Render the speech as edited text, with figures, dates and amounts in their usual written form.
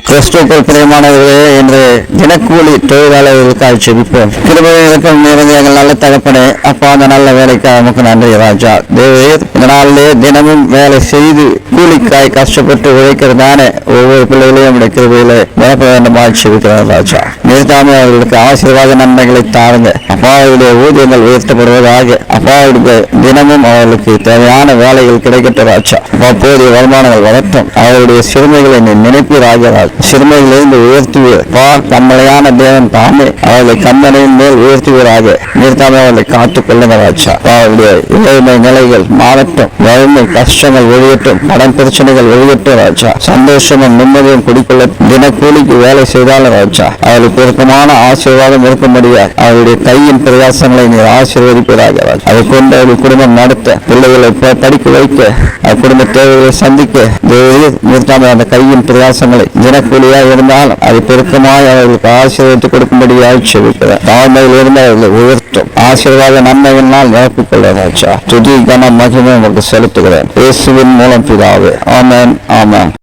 கிறிஸ்துவுக்குள் பிரியமானவர்களே, என்று தினக்கூலி தொழிலாளர்களுக்காக செபிப்போம். கிருபைகளுக்கும் நிறைந்த நல்ல தகப்பனே, அப்பா, அந்த நல்ல வேலைக்காக நமக்கு நன்றி ராஜா. தேவே, இந்த நாளிலே தினமும் வேலை செய்து கூலிக்காய் கஷ்டப்பட்டு உழைக்கிறதான ஒவ்வொரு பிள்ளைகளையும் நம்முடைய கிருபையில நிரப்ப வேண்டுமாக செபிக்கிறார் ராஜா. நிறுத்தாமல் அவர்களுக்கு ஆசீர்வாத நன்மைகளை தாருங்க. அப்பாவுடைய ஊதியங்கள் உயர்த்தப்படுவதாக. அப்பாவுடைய தினமும் அவர்களுக்கு தேவையான வேலைகள் கிடைக்கட்டும் ராஜா. அப்பா, போதிய வருமானங்கள் வரட்டும். அவருடைய சிறுமைகளை நினைப்பீராக. சிறுமையிலிருந்து உயர்த்துவீர். கண்மலையான தேவன் தாமே அவர்களை கண்மலையின் மேல் உயர்த்துவீராக. நிறுத்தாமல் அவர்களை காத்துக் கொள்ளுங்க ராஜா. அவருடைய இளைமை நிலைகள் மாறட்டும். வறுமை கஷ்டங்கள் ஒழியட்டும். கடன் பிரச்சனைகள் ஒழியட்டும் ராஜா. சந்தோஷமும் நிம்மதியும் குடிக்கொள்ள தினக்கூலிக்கு வேலை செய்தாலும் ராஜா, அவர்களுக்கு பெருக்கமான ஆசீர்வாதம் இருக்க முடியாது. அவருடைய கையின் பிரயாசங்களை நீர் ஆசீர்வதிப்பீராக ராஜா. அதை கொண்டு அவருடைய குடும்பம் நடத்த, பிள்ளைகளை படிக்க வைக்க, குடும்ப தேவைகளை சந்திக்க நிறுத்தாமல் அந்த கையின் பிரயாசங்களை தினக்கூலியாக இருந்தாலும் அதை பெருக்கமாய் அவர்களுக்கு ஆசீர்வதித்து கொடுக்கும்படியாக செபிக்கிறேன். தாழ்மையில் இருந்து அவர்களை உயர்த்தும் ஆசீர்வாத நன்மையினால் நிரப்பிக் கொள்ள ராஜா. துதி கன மகிமை உங்களுக்கு செலுத்துகிறேன். இயேசுவின் மூலம் பிதாவே. ஆமென், ஆமென்.